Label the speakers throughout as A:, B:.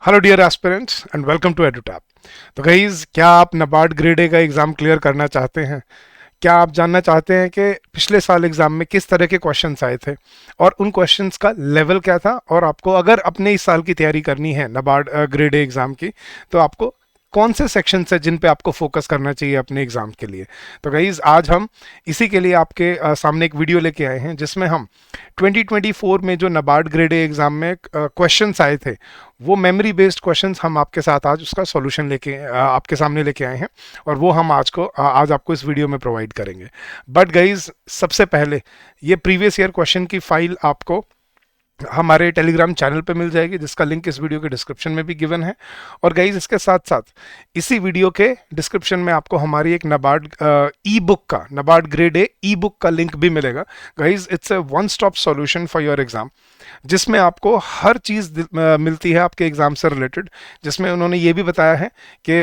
A: Hello dear aspirants and welcome to EduTap. तो guys, क्या आप नबार्ड ग्रेड ए का एग्ज़ाम क्लियर करना चाहते हैं? क्या आप जानना चाहते हैं कि पिछले साल एग्ज़ाम में किस तरह के क्वेश्चंस आए थे और उन क्वेश्चंस का लेवल क्या था, और आपको अगर अपने इस साल की तैयारी करनी है नबार्ड ग्रेड ए एग्ज़ाम की, तो आपको कौन से सेक्शंस है जिन पे आपको फोकस करना चाहिए अपने एग्ज़ाम के लिए? तो गाइज, आज हम इसी के लिए आपके सामने एक वीडियो लेके आए हैं जिसमें हम 2024 में जो नबार्ड ग्रेड ए एग्ज़ाम में क्वेश्चंस आए थे, वो मेमोरी बेस्ड क्वेश्चंस हम आपके साथ आज उसका सॉल्यूशन लेके आपके सामने लेके आए हैं, और वो हम आज आपको इस वीडियो में प्रोवाइड करेंगे। बट गाइज, सबसे पहले ये प्रीवियस ईयर क्वेश्चन की फाइल आपको हमारे टेलीग्राम चैनल पे मिल जाएगी, जिसका लिंक इस वीडियो के डिस्क्रिप्शन में भी गिवन है। और गाइज, इसके साथ साथ इसी वीडियो के डिस्क्रिप्शन में आपको हमारी एक नबार्ड ई बुक का, NABARD grade A E book का लिंक भी मिलेगा। Guys, it's a one stop solution for your exam, जिसमें आपको हर चीज़ मिलती है आपके एग्जाम से रिलेटेड। जिसमें उन्होंने ये भी बताया है कि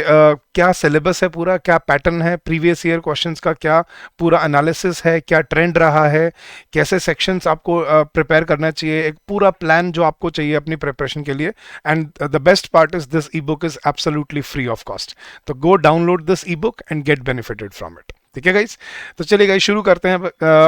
A: क्या सिलेबस है पूरा, क्या पैटर्न है, प्रीवियस ईयर क्वेश्चंस का क्या पूरा एनालिसिस है, क्या ट्रेंड रहा है, कैसे सेक्शंस आपको प्रिपेयर करना चाहिए, एक पूरा प्लान जो आपको चाहिए अपनी प्रिपरेशन के लिए। And the best part is this e book is absolutely free of cost. तो go download this e book and get benefited from it. ठीक है गाइस, तो चलिए गाइस, शुरू करते हैं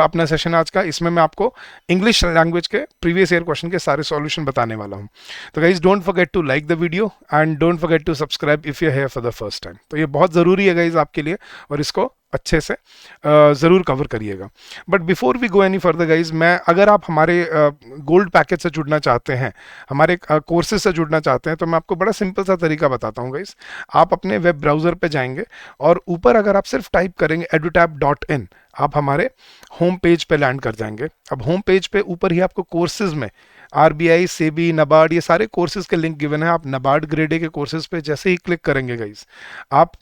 A: अपना सेशन आज का। इसमें मैं आपको इंग्लिश लैंग्वेज के प्रीवियस ईयर क्वेश्चन के सारे सॉल्यूशन बताने वाला हूं। तो guys, don't forget to like the video and don't forget to subscribe if you are here for the first time. तो ये बहुत ज़रूरी है गाइस आपके लिए, और इसको अच्छे से ज़रूर कवर करिएगा। But before we go any further guys, मैं अगर आप हमारे गोल्ड पैकेज से जुड़ना चाहते हैं, हमारे कोर्सेज से जुड़ना चाहते हैं, तो मैं आपको बड़ा सिंपल सा तरीका बताता हूँ गाइज। आप अपने वेब ब्राउज़र पे जाएंगे और ऊपर अगर आप सिर्फ टाइप करेंगे edutap.in, आप हमारे होम पेज पे लैंड कर जाएंगे। अब होम पेज पे ऊपर ही आपको कोर्सेज में आरबीआई, सेबी, नबार्ड, ये सारे कोर्सेज के लिंक गिवन है। आप नबार्ड ग्रेड ए के कोर्सेज पे जैसे ही क्लिक करेंगे गाइज, आप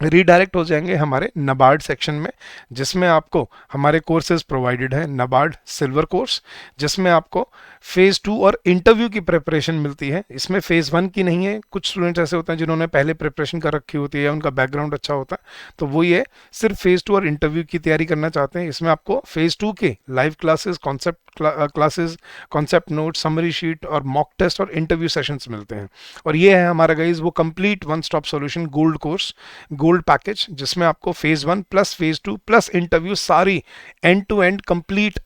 A: रीडायरेक्ट हो जाएंगे हमारे नबार्ड सेक्शन में, जिसमें आपको हमारे कोर्सेज प्रोवाइडेड है। नबार्ड सिल्वर कोर्स, जिसमें आपको फेज़ 2 और इंटरव्यू की प्रिपरेशन मिलती है। इसमें फेज़ 1 की नहीं है। कुछ स्टूडेंट्स ऐसे होते हैं जिन्होंने पहले प्रिपरेशन कर रखी होती है या उनका बैकग्राउंड अच्छा होता है, तो वो ये सिर्फ फेज़ 2 और इंटरव्यू की तैयारी करना चाहते हैं। इसमें आपको फेज़ 2 के live classes, concept classes, concept note, summary sheet और मॉक टेस्ट और इंटरव्यू सेशंस मिलते हैं। और ये है हमारा गाइज वो complete one stop solution gold course, gold package, जिसमें आपको phase 1 plus phase 2 plus interview सारी end to end complete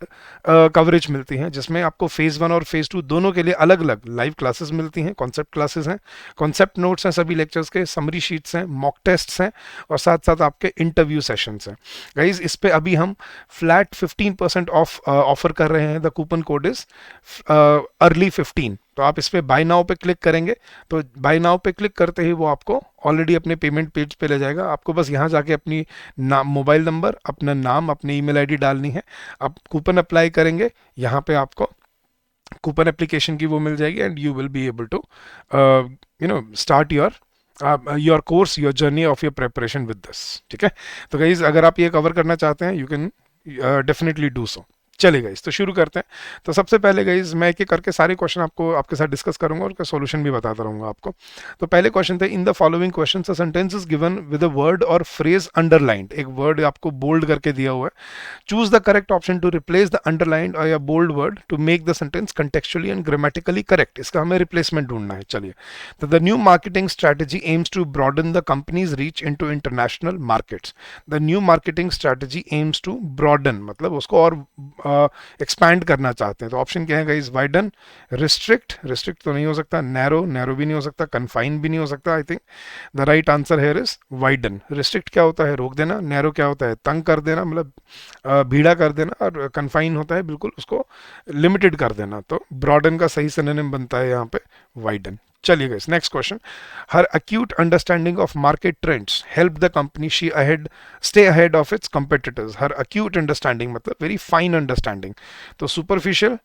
A: coverage मिलती है। जिसमें आपको फेज़ 1 और फेज़ 2 दोनों के लिए अलग अलग लाइव क्लासेस मिलती हैं, कॉन्सेप्ट क्लासेस हैं, कॉन्सेप्ट नोट्स हैं सभी लेक्चर्स के, समरी शीट्स हैं, मॉक टेस्ट्स हैं, और साथ साथ आपके इंटरव्यू सेशंस हैं। गाइज, इस पे अभी हम फ्लैट 15% ऑफ ऑफर कर रहे हैं। The coupon code is early 15। तो आप इस पे बाय नाउ पे क्लिक करेंगे, तो बाय नाउ पे क्लिक करते ही वो आपको ऑलरेडी अपने पेमेंट पेज पे ले जाएगा। आपको बस यहाँ जाके अपनी मोबाइल नंबर, अपना नाम, अपनी ईमेल आईडी डालनी है। आप कूपन अप्लाई करेंगे, यहाँ पे आपको कूपन एप्लीकेशन की वो मिल जाएगी, and you will be able to start your course, your journey of your preparation with this. ठीक है, तो गाइज, अगर आप ये कवर करना चाहते हैं, you can definitely do so. चलिए गाइज, तो शुरू करते हैं। तो सबसे पहले गाइज, मैं एक एक करके सारे क्वेश्चन आपके साथ डिस्कस करूंगा और उसका सॉल्यूशन भी बताता रहूंगा आपको। तो पहले क्वेश्चन थे, in the following question a sentence is given with a word or phrase underlined. एक वर्ड आपको बोल्ड करके दिया हुआ है। Choose the correct option to replace the underlined और या bold word to make the sentence contextually and grammatically correct. इसका हमें रिप्लेसमेंट ढूंढना है। चलिए, तो the new marketing strategy aims to broaden the company's reach into international markets. The new marketing strategy aims to broaden, मतलब उसको और expand करना चाहते हैं। तो ऑप्शन क्या है गाइस? वाइडन, रिस्ट्रिक्ट, रिस्ट्रिक्ट तो नहीं हो सकता, नैरो, नैरो भी नहीं हो सकता, कन्फाइन भी नहीं हो सकता। I think the right answer here is widen. Restrict क्या होता है? रोक देना। नैरो क्या होता है? तंग कर देना, मतलब भीड़ा कर देना। और कन्फाइन होता है बिल्कुल उसको लिमिटेड कर देना। तो ब्रॉडन का सही सिनोनिम बनता है यहाँ पे वाइडन। चलिए guys, next question. Her acute understanding of market trends help the company stay ahead of its competitors. Her acute understanding मतलब वेरी फाइन अंडरस्टैंडिंग। तो सुपरफिशियल,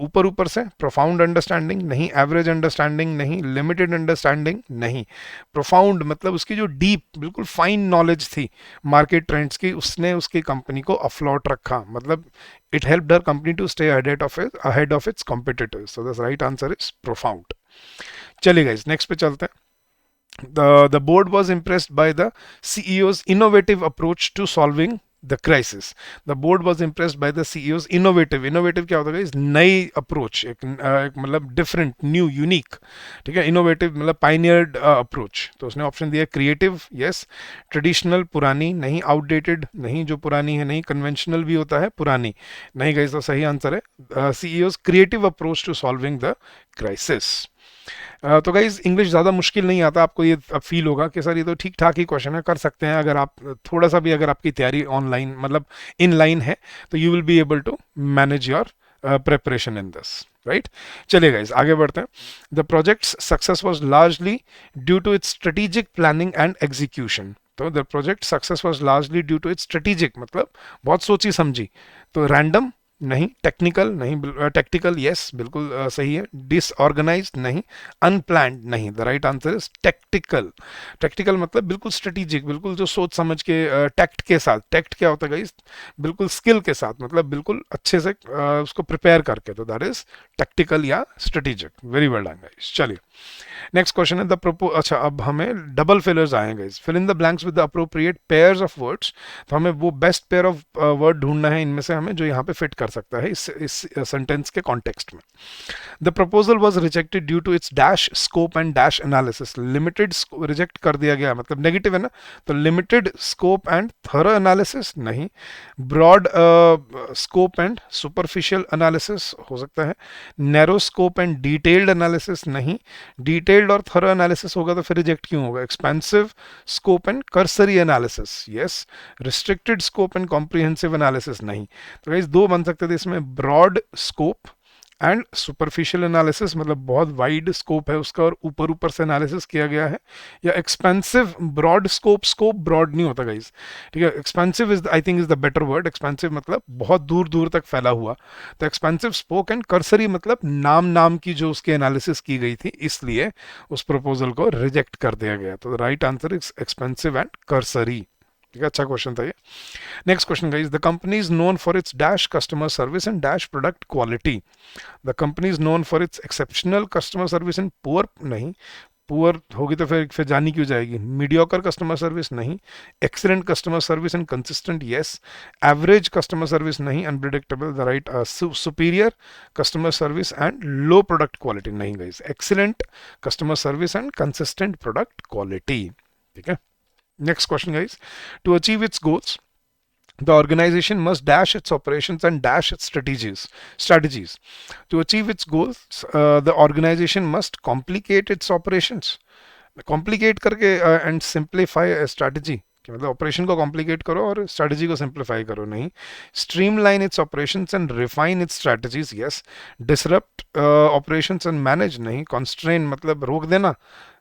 A: ऊपर ऊपर से, प्रोफाउंड अंडरस्टैंडिंग नहीं, एवरेज अंडरस्टैंडिंग नहीं, लिमिटेड अंडरस्टैंडिंग नहीं। Profound मतलब उसकी जो डीप, बिल्कुल फाइन नॉलेज थी मार्केट ट्रेंड्स की, उसने उसकी कंपनी को अफ्लोट रखा। मतलब it helped her company to stay ahead of its competitors. So the right answer is profound. चलिए गाइस, नेक्स्ट पे चलते हैं। The board was impressed by the CEO's innovative approach to solving the crisis. The board was impressed by the CEOs innovative. Innovative क्या होता है, इस नई approach, एक मतलब डिफरेंट, न्यू, यूनिक. ठीक है, इनोवेटिव मतलब पाइनियर्ड अप्रोच. तो उसने ऑप्शन दिया क्रिएटिव, यस. ट्रेडिशनल, पुरानी, नहीं. आउटडेटेड, नहीं, जो पुरानी है नहीं. कन्वेंशनल भी होता है, पुरानी नहीं. गाइस तो सही आंसर है CEO's creative approach to solving the crisis. तो गाइज इंग्लिश ज़्यादा मुश्किल नहीं आता, आपको ये अब फील होगा कि सर ये तो ठीक ठाक ही क्वेश्चन है, कर सकते हैं. अगर आप थोड़ा सा भी, अगर आपकी तैयारी ऑनलाइन मतलब इन लाइन है, तो you will be able to manage your preparation in this, right. चलिए गाइज आगे बढ़ते हैं. The project success was largely due to its strategic planning and execution. तो the project success was largely due to its strategic मतलब बहुत सोची समझी. तो random नहीं. टेक्निकल नहीं. टेक्टिकल यस, बिल्कुल सही है. डिसऑर्गेनाइज्ड नहीं. अनप्लान्ड नहीं. The right answer is tactical. Tactical मतलब बिल्कुल स्ट्रेटेजिक, बिल्कुल जो सोच समझ के, टैक्ट के साथ. टैक्ट क्या होता है गाइस, बिल्कुल स्किल के साथ, मतलब बिल्कुल अच्छे से उसको प्रिपेयर करके. तो दैट इज टेक्टिकल या strategic. Very well done guys. चलिए नेक्स्ट क्वेश्चन है अच्छा अब हमें डबल फिलर्स आएंगे. Fill in the blanks with the appropriate pairs of words. तो हमें वो बेस्ट पेयर ऑफ वर्ड ढूंढना है इनमें से हमें, जो यहाँ पे फिट कर सकता है इस सेंटेंस के कॉन्टेक्स्ट में. The proposal was rejected due to its dash scope and dash analysis. Limited reject कर दिया गया, मतलब नेगेटिव है ना, तो limited scope and thorough analysis नहीं. Broad scope and superficial analysis हो सकता है. Narrow scope and detailed analysis नहीं. डिटेल्ड और थरो एनालिसिस होगा तो फिर रिजेक्ट क्यों होगा. Expensive scope and cursory analysis yes. Restricted scope and comprehensive analysis नहीं. तो गाइस दो बन सकते थे इसमें, broad scope and superficial analysis, मतलब बहुत वाइड स्कोप है उसका और ऊपर ऊपर से एनालिसिस किया गया है. या expensive broad scope. Scope broad नहीं होता गाइस, ठीक है. Expensive is I think is the better word. Expensive मतलब बहुत दूर दूर तक फैला हुआ. तो एक्सपेंसिव स्पोक एंड कर्सरी मतलब नाम नाम की जो उसकी एनालिसिस की गई थी, इसलिए उस प्रपोजल को रिजेक्ट कर दिया गया. तो right answer is expensive and cursory. ठीक है, अच्छा क्वेश्चन था ये. Next question guys. The company is known for its dash customer service and dash product quality. The company is known for its exceptional customer service and poor नहीं. Poor होगी तो फिर जानी क्यों जाएगी. मीडियोकर कस्टमर सर्विस नहीं. Excellent customer service and consistent yes. Average customer service नहीं. Unpredictable the right. Superior customer service and low product quality नहीं guys. Excellent customer service and consistent product quality. ठीक है. Next question, guys. To achieve its goals, the organization must dash its operations and dash its strategies. To achieve its goals, the organization must complicate its operations. Complicate करके and simplify a strategy. कि मतलब operation को complicate करो और strategy को simplify करो नहीं. Streamline it's operations and refine it's strategies yes. Disrupt operations and manage नहीं. कॉन्स्ट्रेन मतलब रोक देना.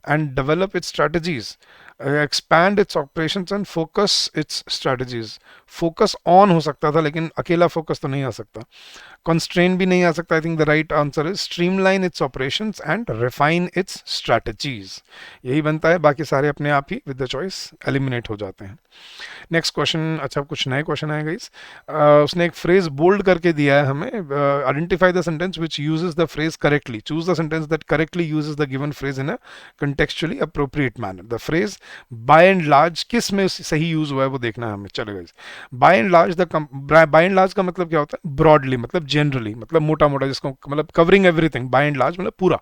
A: And develop it's strategies. Expand it's operations and focus it's strategies. Focus on हो सकता था लेकिन अकेला फोकस तो नहीं आ सकता. कंस्ट्रेन भी नहीं आ सकता. I think the right answer is streamline it's operations and refine it's strategies. यही बनता है, बाकी सारे अपने आप ही विद द चॉइस एलिमिनेट हो जाते हैं. Next question. अच्छा कुछ नए क्वेश्चन आए गाइस. उसने एक फ्रेज बोल्ड करके दिया है हमें. Identify the sentence which uses the phrase correctly. Choose the sentence that correctly uses the given phrase in a contextually appropriate manner. The phrase by and large किस में सही यूज हुआ है वो देखना है हमें. चलो guys, by and large by and large का मतलब क्या होता है. ब्रॉडली मतलब जनरली, मतलब मोटा मोटा, जिसको मतलब covering everything. By and large मतलब पूरा,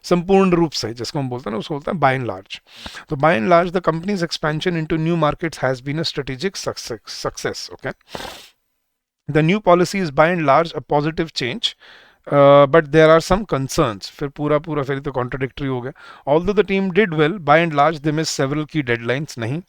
A: संपूर्ण रूप से, जिसको हम बोलते हैं ना, उसको बोलते हैं बाय एंड लार्ज. तो by and large the company's expansion into new markets has been a strategic success. Okay. The new policy is by and large a positive change. But there are some concerns. फिर पूरा फिर तो contradictory हो गया. Although the team did well, by and large they miss several key deadlines नहीं.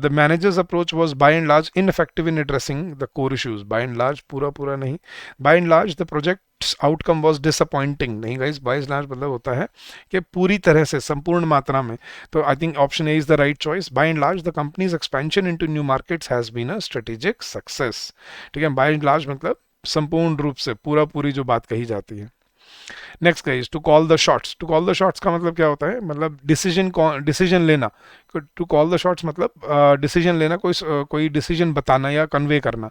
A: The manager's approach was by and large ineffective in addressing the core issues. By and large पूरा नहीं. By and large the project outcome was disappointing नहीं guys. By and large मतलब होता है कि पूरी तरह से, संपूर्ण मात्रा में. तो I think option A is the right choice. By and large the company's expansion into new markets has been a strategic success. ठीक है. बाय एंड लार्ज मतलब संपूर्ण रूप से, पूरी जो बात कही जाती है. Next guys, to call the shots. To call the shots का मतलब क्या होता है, मतलब डिसीजन लेना. टू कॉल द शॉट्स मतलब डिसीजन लेना, कोई डिसीजन बताना या कन्वे करना.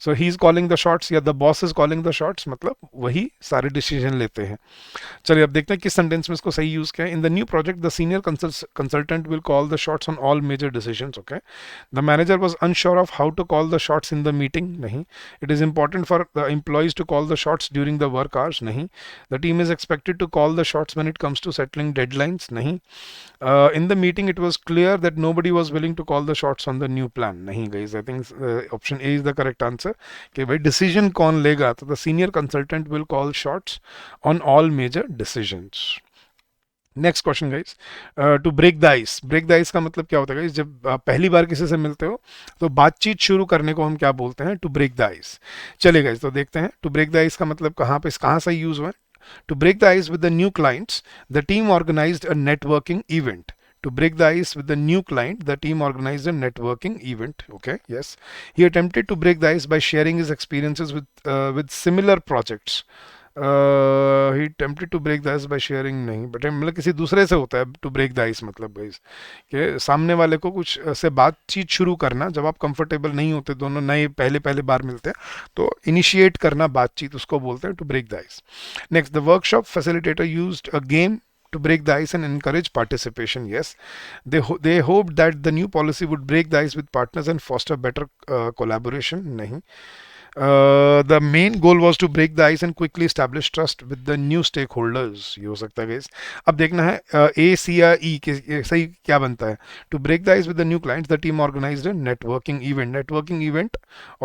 A: So he is calling the shots या the boss is calling the shots, मतलब वही सारे डिसीजन लेते हैं। चलिए अब देखते हैं किस सेंटेंस में इसको सही यूज किया है। In the new project the senior consultant will call the shots on all major decisions. Okay, the manager was unsure of how to call the shots in the meeting, नहीं। It is important for the employees to call the shots during the work hours, नहीं। The team is expected to call the shots when it comes to settling deadlines, नहीं। In the meeting it was clear that nobody was willing to call the shots on the new plan, नहीं guys, I think option A is the correct answer कि भाई decision कौन लेगा, तो the senior consultant will call shots on all major decisions. Next question guys, to break the ice. Break the ice का मतलब क्या होता है गाइस? जब आप पहली बार किसी से मिलते हो तो बातचीत शुरू करने को हम क्या बोलते हैं? To break the ice. चलिए गाइस तो देखते हैं टू ब्रेक द आइस का मतलब कहाँ से यूज हुआ है। To break the ice with the new clients, the team organized a networking event. To break the ice with the new client, the team organized a networking event. Okay, yes. He attempted to break the ice by sharing his experiences with similar projects. He attempted to break the ice by sharing, नहीं but मतलब किसी दूसरे से होता है to break the ice, मतलब guys कि सामने वाले को कुछ से बातचीत शुरू करना, जब आप कंफर्टेबल नहीं होते, दोनों नए पहले पहले बार मिलते हैं तो इनिशिएट करना बातचीत, उसको बोलते हैं to break the ice. Next, the workshop facilitator used a game to break the ice and encourage participation. Yes, they hoped that the new policy would break the ice with partners and foster better collaboration. nahi. The main goal was to break the ice and quickly establish trust with the new stakeholders. ये हो सकता है guys। अब देखना है A, C या E के सही क्या बनता है। To break the ice with the new clients, the team organized a networking event. Networking event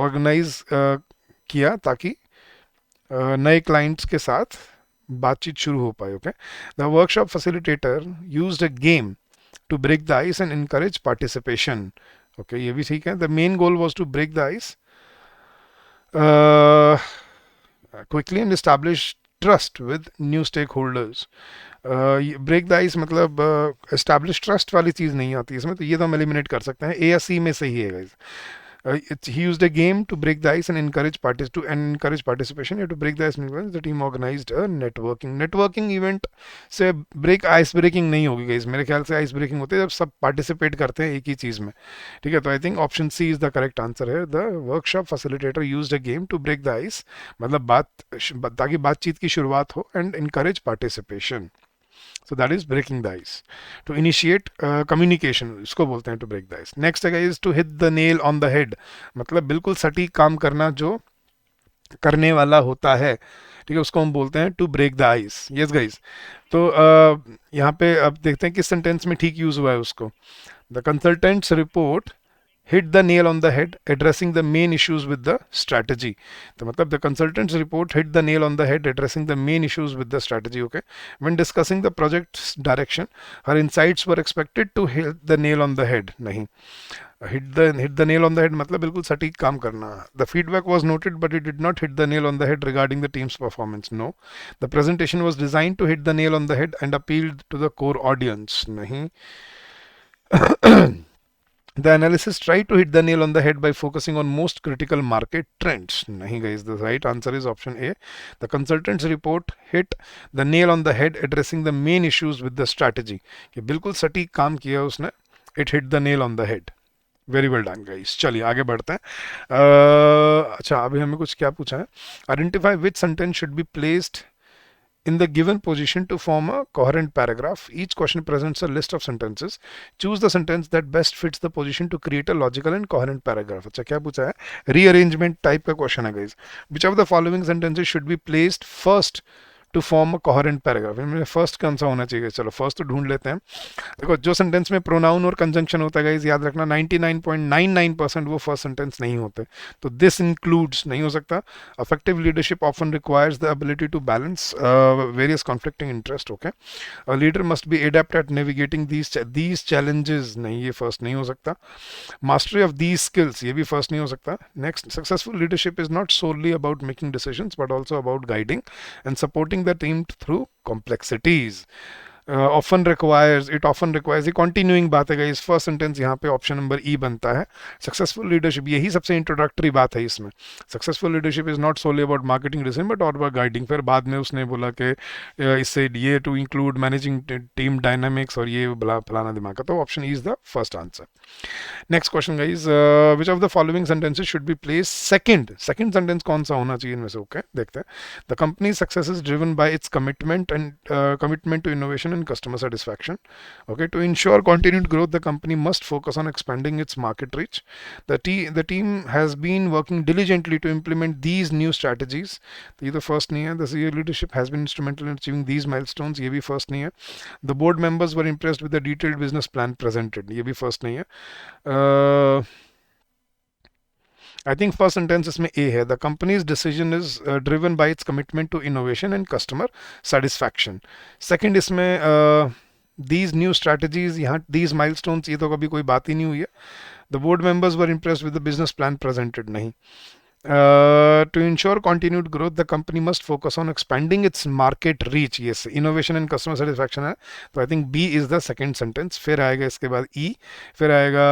A: organize किया ताकि नए clients के साथ बातचीत शुरू हो पाए। Okay, the workshop facilitator used a game to break the ice and encourage participation. Okay, ये भी ठीक है। The main goal was to break the ice quickly and establish trust with new stakeholders. Break the ice मतलब establish trust वाली चीज़ नहीं आती इसमें, तो ये तो हम एलिमिनेट कर सकते हैं। ए या सी में सही है guys. He used a game to break the ice and encourage participation. Yeah, to break the ice, the team organized a networking event से ब्रेक आइस ब्रेकिंग नहीं होगी गाइस। मेरे ख्याल से आइस ब्रेकिंग होती है जब सब पार्टिसिपेट करते हैं एक ही चीज़ में। ठीक है, तो I think option C is the correct answer है। The workshop facilitator used a game to break the ice, मतलब ताकि बातचीत की शुरुआत हो, and encourage participation. So that is breaking the ice. To initiate communication, इसको बोलते हैं to break the ice. Next है is to hit the nail on the head, मतलब बिल्कुल सटीक काम करना जो करने वाला होता है, ठीक है, उसको हम बोलते हैं to break the ice. Yes guys, तो यहाँ पे अब देखते हैं किस सेंटेंस में ठीक यूज हुआ है उसको। The consultants report hit the nail on the head, addressing the main issues with the strategy. तो मतलब the consultant's report hit the nail on the head, addressing the main issues with the strategy. Okay, when discussing the project's direction, her insights were expected to hit the nail on the head. नहीं, hit the nail on the head मतलब बिल्कुल सटीक काम करना। The feedback was noted, but it did not hit the nail on the head regarding the team's performance. No, the presentation was designed to hit the nail on the head and appealed to the core audience. नहीं। The analysis tried to hit the nail on the head by focusing on most critical market trends. Nahi guys, the right answer is option A. The consultant's report hit the nail on the head, addressing the main issues with the strategy. कि बिल्कुल सटीक काम किया उसने, it hit the nail on the head. Very well done guys. चलिए आगे बढ़ते हैं। अच्छा, अभी हमें कुछ क्या पूछा है। Identify which sentence should be placed in the given position to form a coherent paragraph. Each question presents a list of sentences. Choose the sentence that best fits the position to create a logical and coherent paragraph. अच्छा, क्या पूछा है? Rearrangement type का question है guys. Which of the following sentences should be placed first to form a coherent paragraph? इनमें first कौन सा होना चाहिए? चलो फर्स्ट तो ढूंढ लेते हैं। देखो, जो सेंटेंस में प्रोनाउन और कंजंक्शन होता है गाइस, याद रखना 99.99% वो फर्स्ट सेंटेंस नहीं होते, तो दिस इंक्लूड्स नहीं हो सकता। Effective leadership often requires the ability to balance various conflicting interest. Okay, a leader must be adept at navigating these challenges, नहीं, ये फर्स्ट नहीं हो सकता। मास्टरी ऑफ दीज स्किल्स, ये भी फर्स्ट नहीं हो सकता। Next, successful leadership is not solely about making decisions but also about guiding and supporting the team through complexities. It often requires, ये कंटिन्यूइंग बात है गाइस। फर्स्ट सेंटेंस यहाँ पे ऑप्शन नंबर ई बनता है। सक्सेसफुल लीडरशिप, यही सबसे इंट्रोडक्टरी बात है इसमें। Successful leadership is not solely about marketing decision but और अबाउट गाइडिंग। फिर बाद में उसने बोला कि इससे ये to include managing team dynamics और ये बला फलाना दिमाग का, तो option E is the first answer. Next question guys, which of the following sentences should be place second, second sentence कौन सा होना चाहिए इनमें से? ओके देखते हैं। The company success is driven by it's commitment to innovation and customer satisfaction. Okay, to ensure continued growth, the company must focus on expanding its market reach. The team has been working diligently to implement these new strategies. तो ये तो first नहीं है। The senior leadership has been instrumental in achieving these milestones, ये भी first नहीं है। The board members were impressed with the detailed business plan presented, ये भी फर्स्ट नहीं है। आई थिंक फर्स्ट सेंटेंस इसमें ए है। The company's decision is driven by its commitment to innovation and customer satisfaction. Second इसमें these new strategies, यहाँ these milestones, ये तो कभी कोई बात ही नहीं हुई है। The board members were impressed with the business plan presented, नहीं। To ensure continued growth, the company must focus on expanding its market reach. Yes, innovation and customer satisfaction है, तो I think B is the second sentence. फिर आएगा इसके बाद ई, फिर आएगा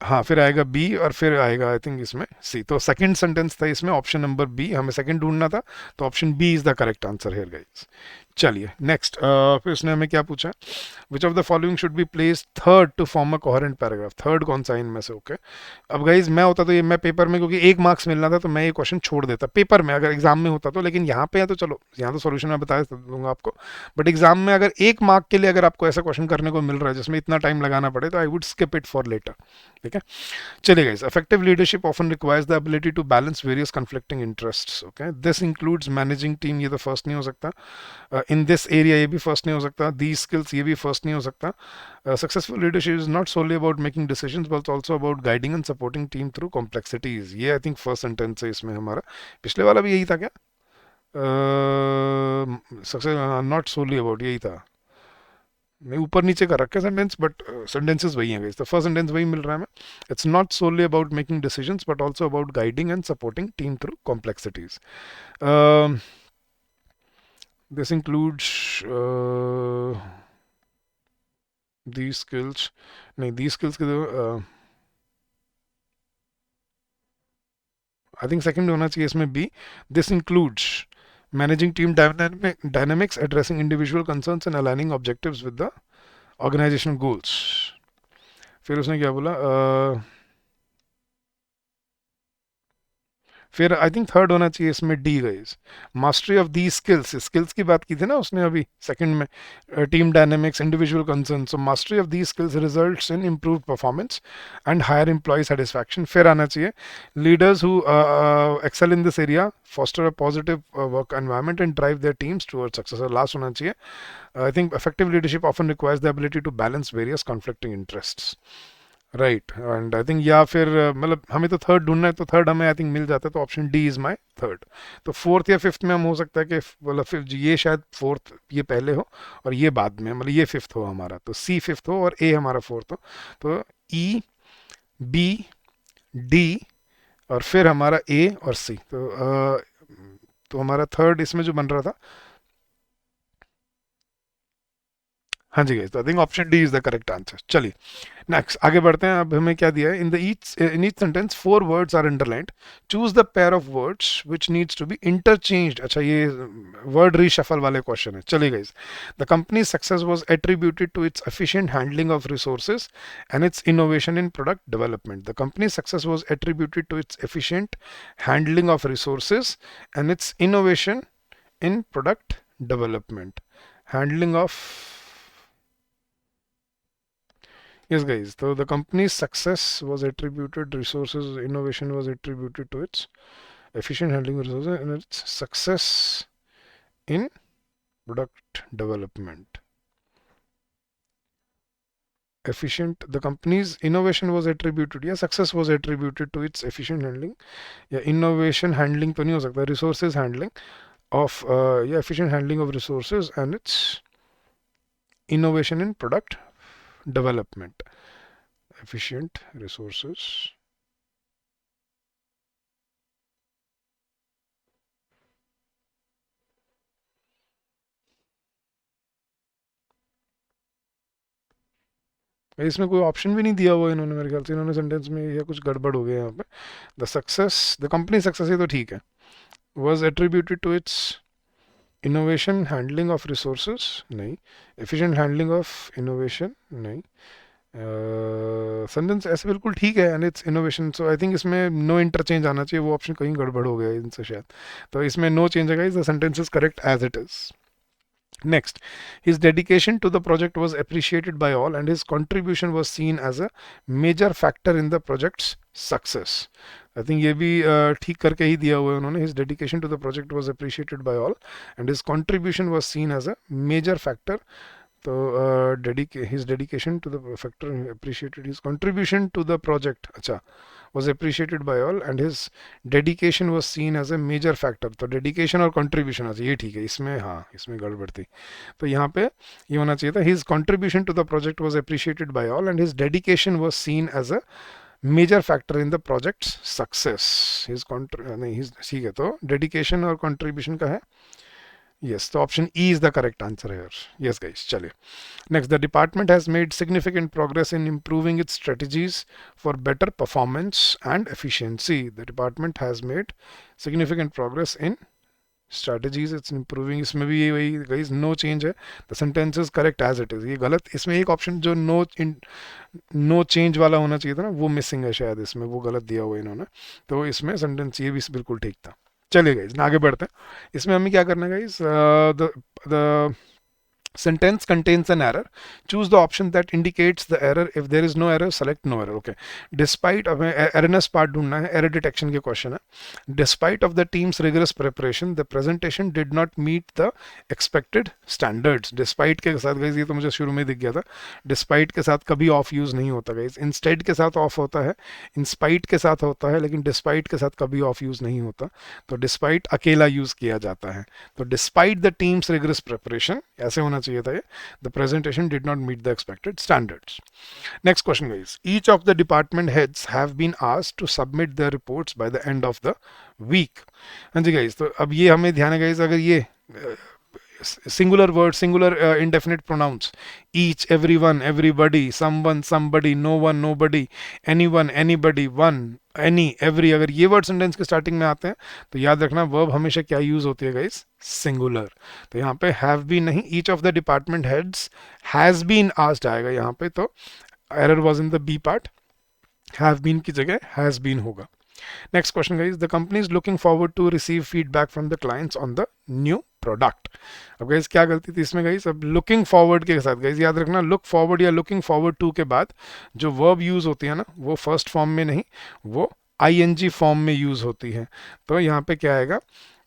A: हाँ, फिर आएगा बी और फिर आएगा आई थिंक इसमें सी। तो सेकंड सेंटेंस था इसमें ऑप्शन नंबर बी, हमें सेकंड ढूंढना था, तो option B is the correct answer here guys. चलिए नेक्स्ट, फिर उसने हमें क्या पूछा? Which of the following should be place third to form a coherent paragraph. Third कौन सा इनमें से? ओके अब गाइज मैं होता तो ये, मैं पेपर में क्योंकि एक मार्क्स मिलना था तो मैं ये क्वेश्चन छोड़ देता पेपर में अगर एग्जाम में होता तो, लेकिन यहाँ पे है तो चलो यहाँ तो सोल्यूशन मैं बता दूंगा आपको। बट एग्जाम में अगर एक मार्क के लिए अगर आपको ऐसा क्वेश्चन करने को मिल रहा है जिसमें इतना टाइम लगाना पड़े, तो I would skip it for later. ठीक है, चलिए guys. effective leadership often requires the ability to balance various conflicting interests. Okay, this includes managing team, ये तो फर्स्ट नहीं हो सकता। in this area, ये भी फर्स्ट नहीं हो सकता। these skills, ये भी फर्स्ट नहीं हो सकता। successful leadership is not solely about making decisions but also about guiding and supporting team through complexities, ये आई थिंक फर्स्ट सेंटेंस है इसमें हमारा। पिछले वाला भी यही था क्या? सक्सेस नॉट सोली अबाउट, यही था। मैं ऊपर नीचे कर रखा है सेंटेंस, बट सेंटेंसेस वही हैं। तो फर्स्ट सेंटेंस वही मिल रहा है हमें। It's not solely about making decisions but also about guiding and supporting team through complexities. This includes the skills, नहीं दी स्किल्स के आई थिंक सेकंड होना चाहिए इसमें B. This includes managing team dynamics, addressing individual concerns and aligning objectives with the organizational goals। फिर उसने क्या बोला? फिर आई थिंक थर्ड होना चाहिए इसमें D guys. Mastery of the skills, skills की बात की थी ना उसने अभी सेकंड में, team dynamics, individual concern. So mastery of the skills results in improve performance and higher employ satisfaction. फिर आना चाहिए leaders who excel in this area foster a positive work environment and drive their teams towards success। Last होना चाहिए I think effective leadership often requires the ability to balance various conflicting interests। Right, and I think या फिर मतलब हमें तो third ढूंढना है, तो थर्ड हमें आई थिंक मिल जाता है, तो option D is my third. तो फोर्थ या फिफ्थ में हम हो सकता है कि मतलब फिफ्थ, ये शायद फोर्थ ये पहले हो और ये बाद में, मतलब ये फिफ्थ हो हमारा, तो सी फिफ्थ हो और ए हमारा फोर्थ हो। तो ई, बी, डी और फिर हमारा ए और सी। तो हमारा थर्ड इसमें जो बन रहा था, हाँ जी गाइस, तो I think option D is the correct answer. चलिए नेक्स्ट आगे बढ़ते हैं। अब हमें क्या दिया है? In each sentence 4 words are underlined, choose the pair of words which needs to be interchanged. अच्छा, ये वर्ड रीशफल वाले क्वेश्चन है। चलिए guys, the company success was attributed to its efficient handling of resources and its innovation in product development. The company success was attributed to its efficient handling of resources and its innovation in product development. Handling of, yes, guys. So the company's success was attributed, resources, innovation was attributed to its efficient handling of resources and its success in product development. Efficient, the company's innovation was attributed, yeah, success was attributed to its efficient handling. Yeah, innovation handling तो नहीं हो सकता, resources handling of, yeah, efficient handling of resources and its innovation in product development। efficient resources, इसमें कोई option भी नहीं दिया हुआ इन्होंने, मेरे ख्याल से इन्होंने सेंटेंस में या कुछ गड़बड़ हो गया यहाँ पे। द कंपनी सक्सेस, ये तो ठीक है। Was attributed to its innovation handling of resources, नहीं। एफिशिएंट हैंडलिंग ऑफ इनोवेशन, नहीं। सेंटेंस ऐसे बिल्कुल ठीक है, and its innovation, so I think इसमें नो इंटरचेंज आना चाहिए, वो ऑप्शन कहीं गड़बड़ हो गया इनसे शायद, तो इसमें नो चेंज आएगा, the sentence is correct as it is. Next, his dedication to the project was appreciated by all and his contribution was seen as a major factor in the project's success. I think ये भी ठीक करके ही दिया हुआ है उन्होंने। His dedication to the project was appreciated by all and his contribution was seen as a major factor. तो his dedication to the factor appreciated, his contribution to the project अच्छा was appreciated by all and his dedication was seen as a major factor। तो dedication और contribution अच्छा ये ठीक है, इसमें हाँ इसमें गड़बड़ थी, तो यहाँ पे ये होना चाहिए था his contribution to the project was appreciated by all and his dedication was seen as a major factor in the project's success। नहीं his ठीक है, तो dedication और contribution का है yes, so option E is the correct answer here। yes guys, चलिए next, the department has made significant progress in improving its strategies for better performance and efficiency। the department has made significant progress in strategies, it's improving, इसमें भी ये वही guys, no change है, the sentence is correct as it is। ये गलत, इसमें एक option जो no change वाला होना चाहिए था ना, वो मिसिंग है शायद, इसमें वो गलत दिया हुआ इन्होंने, तो इसमें सेंटेंस ये भी बिल्कुल ठीक था। चलिए गाइज आगे बढ़ते हैं, इसमें हमें क्या करना है guys, the sentence contains an error, choose the option that indicates the error, if there is no error select no error। okay, despite of erroneous part ढूंढना है, error detection के question है। despite of the team's rigorous preparation the presentation did not meet the expected standards। despite के साथ guys, ये तो मुझे शुरू में दिख गया था, despite के साथ कभी off use नहीं होता गाइज, instead के साथ off होता है, in spite के साथ होता है, लेकिन despite के साथ कभी off use नहीं होता, तो despite अकेला use किया जाता है, तो despite the team's rigorous preparation ऐसे होना चाहिए था ये, the presentation did not meet the expected standards। next question guys, each of the department heads have been asked to submit their reports by the end of the week। हाँ जी guys, तो अब ये हमें ध्यान है guys, अगर ये singular word, singular indefinite pronouns, each, everyone, everybody, someone, somebody, no one, nobody, anyone, anybody, one, any, every, अगर ये वर्ड सेंटेंस के स्टार्टिंग में आते हैं तो याद रखना वर्ब हमेशा क्या यूज होती है गाइस, सिंगुलर। तो यहाँ पे हैव बीन नहीं, each of the department heads has been asked आएगा यहाँ पे, तो error was in the B part, have been की जगह हैज बीन होगा। Next question guys, the company is looking forward to receive feedback from the clients on the new product. अब guys क्या गलती थी इसमें गाइस, अब लुकिंग फॉरवर्ड के साथ गाइस याद रखना, लुक फॉरवर्ड या लुकिंग फॉरवर्ड टू के बाद जो वर्ब यूज होती है ना, वो फर्स्ट फॉर्म में नहीं, वो आईएनजी फॉर्म में यूज होती है। तो यहाँ पे क्या आएगा,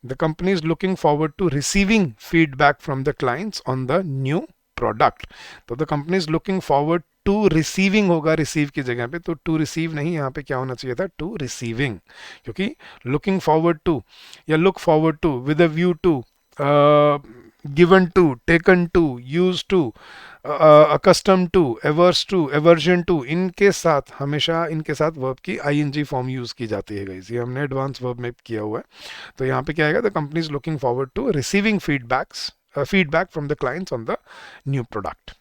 A: the company is looking forward to receiving feedback from the clients on the new product. तो the company is looking forward to receiving होगा रिसीव की जगह पे, तो टू रिसीव नहीं, यहाँ पे क्या होना चाहिए था, टू रिसीविंग, क्योंकि लुकिंग फॉरवर्ड टू या look forward to with a view to, given to, taken to, use to, accustom to, averse to, aversion to, इनके साथ हमेशा इनके साथ वर्ब की आईएनजी फॉर्म यूज की जाती है गाइस, ये हमने एडवांस वर्ब में किया हुआ है। तो यहाँ पे क्या आएगा, the company is looking forward to receiving feedback from the clients on the new product.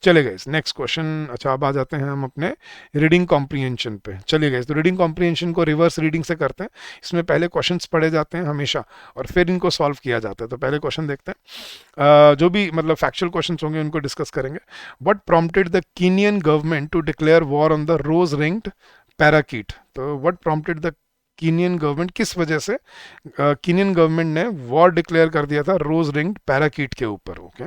A: चले गए नेक्स्ट क्वेश्चन। अच्छा अब आ जाते हैं हम अपने रीडिंग कॉम्प्रीहेंशन पे। चलिए गए, तो रीडिंग कॉम्प्रीहेंशन को रिवर्स रीडिंग से करते हैं। इसमें पहले क्वेश्चंस पढ़े जाते हैं हमेशा और फिर इनको सॉल्व किया जाता है। तो पहले क्वेश्चन देखते हैं, जो भी मतलब फैक्चुअल क्वेश्चंस होंगे उनको डिस्कस करेंगे। What prompted the Kenyan government to declare war on the rose ringed parakeet. तो what prompted the Kenyan government, किस वजह से कीनियन गवर्नमेंट ने वॉर डिक्लेयर कर दिया था रोज रिंग्ड पैराकीट के ऊपर। Okay,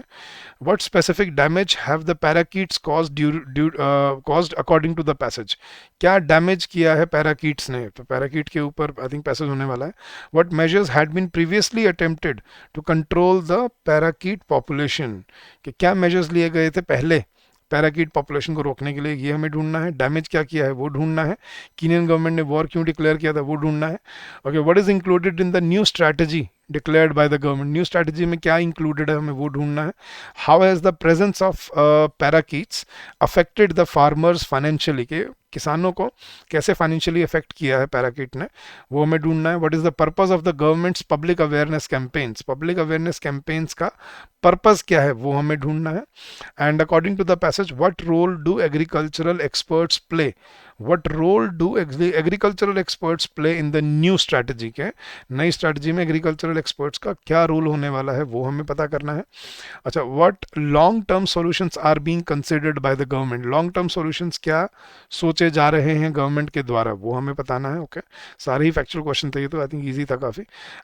A: what specific damage have the parakeets caused according to the passage. क्या डैमेज किया है पैराकीट्स ने, तो पैराकीट के ऊपर आई थिंक पैसेज होने वाला है। What measures had been previously attempted to control the parakeet population, कि क्या मेजर्स लिए गए थे पहले पैराकीट पॉपुलेशन को रोकने के लिए, ये हमें ढूंढना है। डैमेज क्या किया है वो ढूंढना है। कीनियन गवर्नमेंट ने वॉर क्यों डिक्लेयर किया था वो ढूंढना है। Okay, what is included in the new strategy declared by the government, new strategy में क्या इंक्लूडेड है हमें वो ढूंढना है। How has the presence of parakeets affected the farmers financially, के किसानों को कैसे फाइनेंशियली इफेक्ट किया है पैराकीट ने, वो हमें ढूंढना है। What is the purpose of the government's public awareness campaigns, public awareness campaigns का पर्पस क्या है वो हमें ढूंढना है। And according to the passage, what role do agricultural experts play, what role do agricultural experts play in the new strategy के, नई strategy में एग्रीकल्चरल एक्सपर्ट्स का क्या रोल होने वाला है वो हमें पता करना है। अच्छा, what long term solutions are being considered by the government, long term solutions क्या सोचे जा रहे हैं गवर्नमेंट के द्वारा वो हमें बताना है। ओके, सारे ही फैक्चुअल क्वेश्चन थे ये, तो आई थिंक ईजी था काफ़ी।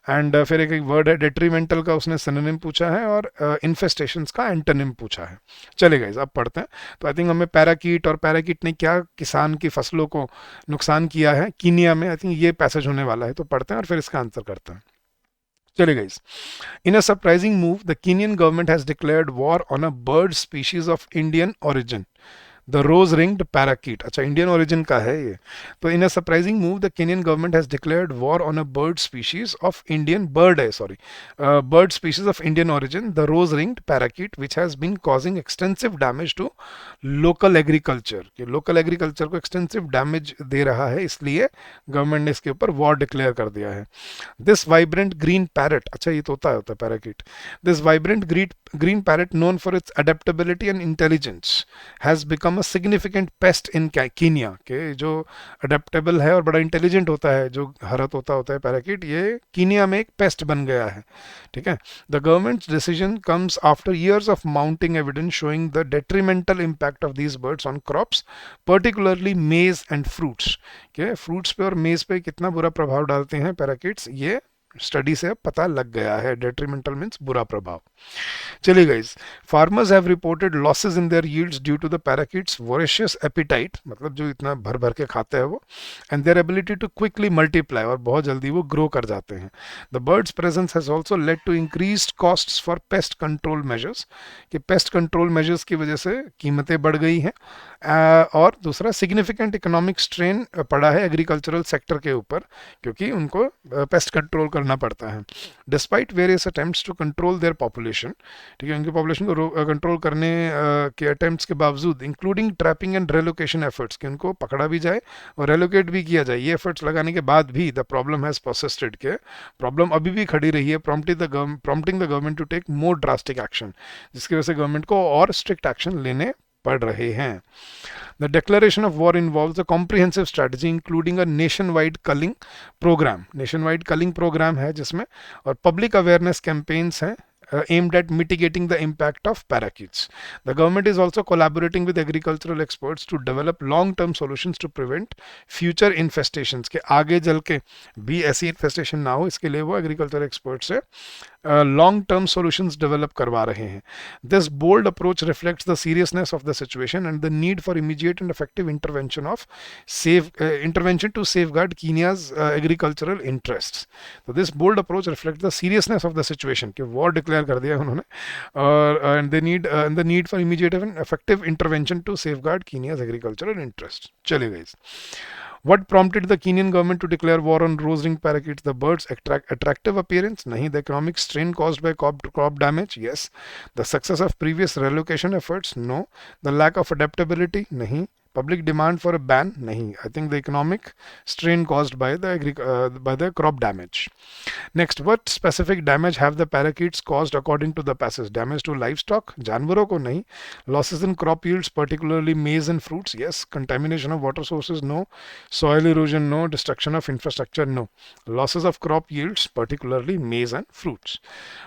A: एंड फिर एक वर्ड है डेट्रीमेंटल का, उसने सिनोनिम पूछा है, और इन्फेस्टेशंस का एंटोनिम पूछा है। चलिए गाइस अब पढ़ते हैं। तो आई थिंक हमें पैराकीट और पैराकीट ने क्या किसान की फसलों को नुकसान किया है कीनिया में, आई थिंक ये पैसेज होने वाला है, तो पढ़ते हैं और फिर इसका आंसर करते हैं। चलिए guys, in a surprising move, the Kenyan government has declared war on a bird species of Indian origin, the rose ringed parakeet. अच्छा, इंडियन ओरिजिन का है ये। तो in a surprising move the Kenyan government has declared war on a bird species of Indian bird है sorry bird species of Indian origin, the rose ringed parakeet, which has been causing extensive damage to local agriculture. कि local agriculture को extensive damage दे रहा है, इसलिए government ने इसके ऊपर वॉर डिक्लेयर कर दिया है। दिस वाइब्रेंट ग्रीन पैरट, अच्छा ये तोता होता है parakeet, this vibrant green parrot known for its adaptability and intelligence has become a significant pest in Kenya, के जो अडेप्टेबल है और बड़ा इंटेलिजेंट होता है, जो हरा तोता होता है पैराकीट, ये कीनिया में एक पेस्ट बन गया है। ठीक है, the governments decision comes after years of mounting evidence showing the detrimental impact of these birds on crops, particularly मेज एंड फ्रूट्स। के फ्रूट्स पे और मेज पे कितना बुरा प्रभाव डालते हैं पैराकीट्स, ये स्टडी से अब पता लग गया है। डेट्रीमेंटल मीन्स बुरा प्रभाव। चलिए guys, farmers have reported losses in their yields due to the parakeets voracious appetite, मतलब जो इतना भर भर के खाते हैं वो, and their ability to quickly multiply, और बहुत जल्दी वो ग्रो कर जाते हैं। The birds presence has also led to increased costs for pest control measures, कि पेस्ट कंट्रोल मेजर्स की वजह से कीमतें बढ़ गई हैं। और दूसरा, सिग्निफिकेंट इकोनॉमिक स्ट्रेन पड़ा है एग्रीकल्चरल सेक्टर के ऊपर, क्योंकि उनको पेस्ट कंट्रोल करना पड़ता है। Despite various attempts to control their population, ठीक है, उनकी पॉपुलेशन को कंट्रोल करने के अटेम्प्ट्स के बावजूद, including trapping and relocation efforts, कि उनको पकड़ा भी जाए और रेलोकेट भी किया जाए, ये एफर्ट्स लगाने के बाद भी द प्रॉब्लम हैज परसिस्टेड, के प्रॉब्लम अभी भी खड़ी रही है, prompting the government to take more drastic action, जिसकी वजह से गवर्नमेंट को और स्ट्रिक्ट एक्शन लेने पड़ रहे हैं। The declaration of war involves a comprehensive strategy including a nationwide culling program. Nationwide culling program है जिसमें, और public awareness campaigns हैं aimed at mitigating the impact of parakeets. The government is also collaborating with agricultural experts to develop long-term solutions to prevent future infestations. के आगे चल के भी ऐसी infestation ना हो, इसके लिए वो agricultural experts से लॉन्ग टर्म सॉल्यूशंस डेवलप करवा रहे हैं। This bold approach reflects the seriousness of the situation and the need for immediate and effective intervention to safeguard Kenya's agricultural interests. तो this bold approach reflects the seriousness of the situation, कि war declare कर दिया उन्होंने, और and the need for immediate and effective intervention to safeguard Kenya's agricultural interest. चलिए guys, what prompted the Kenyan government to declare war on rose-ringed parakeets? The birds' attractive appearance? Nahi. The economic strain caused by crop damage? Yes. The success of previous relocation efforts? No. The lack of adaptability? Nahi. Public demand for a ban? Nahi. I think the economic strain caused by the crop damage. Next, what specific damage have the parakeets caused according to the passage? Damage to livestock? जानवरों को नहीं. Losses in crop yields, particularly maize and fruits? Yes. Contamination of water sources? No. Soil erosion? No. Destruction of infrastructure? No. Losses of crop yields, particularly maize and fruits.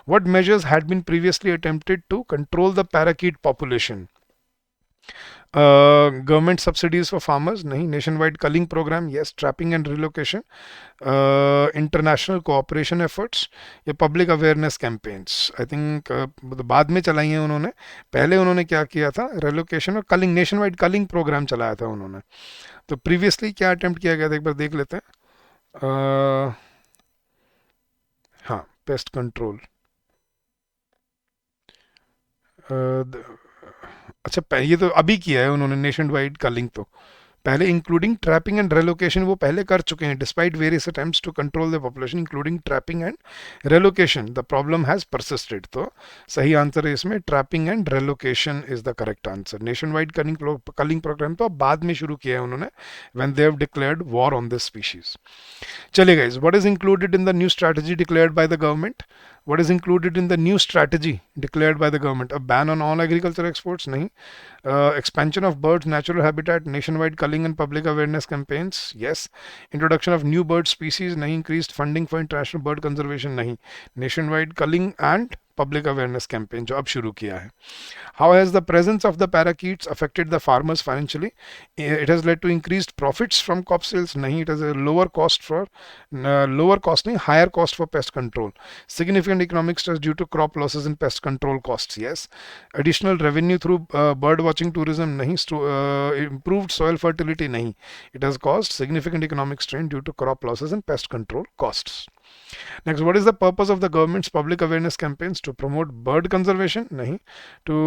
A: What measures had been previously attempted to control the parakeet population? Government subsidies for farmers? नहीं. Nationwide culling program? Yes. Trapping and relocation? International cooperation efforts? या public awareness campaigns? I think बाद में चलाई हैं उन्होंने, पहले उन्होंने क्या किया था, relocation और culling, nationwide culling program चलाया था उन्होंने। तो प्रीवियसली क्या अटेम्प्ट किया गया था, एक बार देख लेते हैं। हाँ, पेस्ट कंट्रोल। अच्छा, ये तो अभी किया है उन्होंने नेशन वाइड कलिंग, तो पहले इंक्लूडिंग ट्रैपिंग एंड रेलोकेशन वो पहले कर चुके हैं, despite various attempts to control the population including trapping and relocation the problem has persisted. तो सही आंसर है इसमें trapping and relocation is the correct answer. Nationwide culling program तो अब बाद में शुरू किया है उन्होंने, when they have declared war on this species. चलिए guys, what is included in the new strategy declared by the government? What is included in the new strategy declared by the government? A ban on all agriculture exports? नहीं. Expansion of birds natural habitat, nationwide culling and public awareness campaigns? Yes. Introduction of new bird species? नहीं. Increased funding for international bird conservation? नहीं. Nationwide culling and public awareness campaign जो अब शुरू किया है. How has the presence of the parakeets affected the farmers financially? It has led to increased profits from crop sales? नहीं. It has a lower cost नहीं, higher cost for pest control. Significant economic stress due to crop losses and pest control costs? Yes. Additional revenue through bird watching tourism? नहीं. Improved soil fertility? नहीं. It has caused significant economic strain due to crop losses and pest control costs. Next, what is the purpose of the government's public awareness campaigns? To promote bird conservation? Nahi. To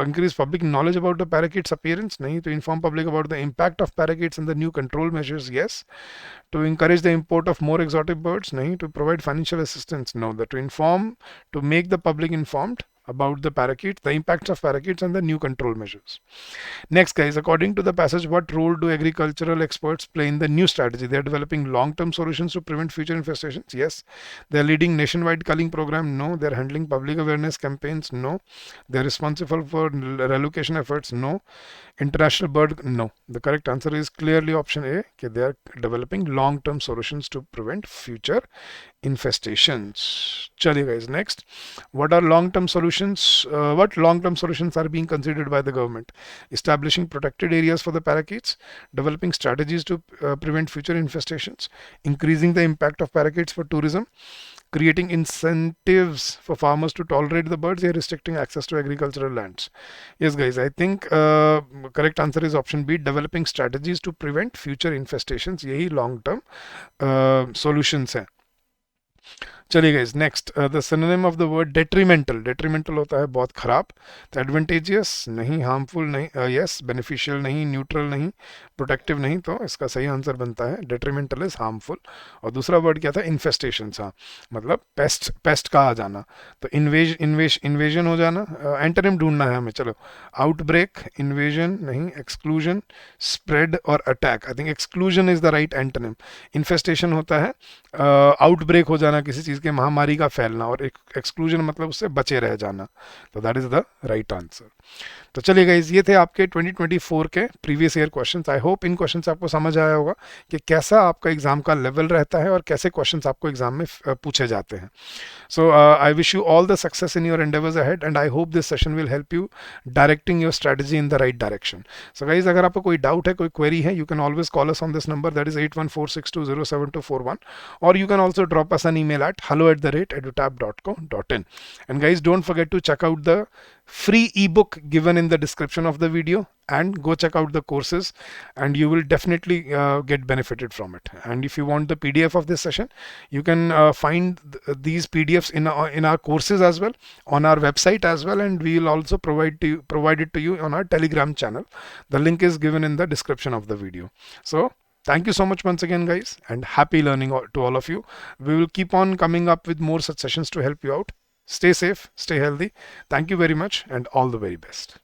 A: increase public knowledge about the parakeet's appearance? Nahi. To inform public about the impact of parakeets and the new control measures? Yes. To encourage the import of more exotic birds? Nahi. To provide financial assistance? No. To inform, to make the public informed about the parakeets, the impacts of parakeets and the new control measures. Next guys, according to the passage, what role do agricultural experts play in the new strategy? They are developing long-term solutions to prevent future infestations? Yes. They are leading nationwide culling program? No. They are handling public awareness campaigns? No. They are responsible for relocation efforts? No. International bird? No. The correct answer is clearly option A, that they are developing long-term solutions to prevent future infestations. Chaliye guys, next, what are long-term solutions? What long-term solutions are being considered by the government? Establishing protected areas for the parakeets, developing strategies to prevent future infestations, increasing the impact of parakeets for tourism, creating incentives for farmers to tolerate the birds, or restricting access to agricultural lands. Yes guys, I think correct answer is option B, developing strategies to prevent future infestations. यही long term solutions हैं. चलिए guys, next, the synonym of the word detrimental. Detrimental होता है बहुत खराब. तो advantageous नहीं, harmful नहीं, यस, बेनिफिशियल नहीं, न्यूट्रल नहीं, प्रोटेक्टिव नहीं. तो इसका सही आंसर बनता है डेट्रीमेंटल इज हार्मफुल. और दूसरा वर्ड क्या था? इन्फेस्टेशन. हाँ, मतलब पेस्ट का आ जाना. तो इन्वेजन हो जाना. एंटोनिम ढूंढना है हमें. चलो, आउटब्रेक, इन्वेजन नहीं, एक्सक्लूजन, स्प्रेड और attack. I think exclusion is the right antonym. Infestation होता है आउटब्रेक हो जाना, किसी चीज के महामारी का फैलना, और एक्सक्लूजन मतलब उससे बचे रह जाना. तो that is the right answer. तो चलिए गाइस, ये थे आपके 2024 के previous year questions. I hope in question से आपको समझ आया होगा कि कैसा आपका एग्जाम का लेवल रहता है और कैसे क्वेश्चंस आपको एग्जाम में पूछे जाते हैं. So I wish you all the success in your endeavours ahead and I hope this session will help you directing your strategy in the right direction. So guys, अगर आपको कोई डाउट है, कोई क्वेरी है, you can always call us on this number, that is 8146207241, or you can also drop us an email at hello@edutab.co.in. And guys, don't forget to check out the free ebook given in the description of the video, and go check out the courses, and you will definitely get benefited from it. And if you want the PDF of this session, you can find these PDFs in our courses as well, on our website as well, and we will also provide it to you on our Telegram channel. The link is given in the description of the video. So thank you so much once again guys, and happy learning to all of you. We will keep on coming up with more such sessions to help you out. Stay safe, stay healthy. Thank you very much, and all the very best.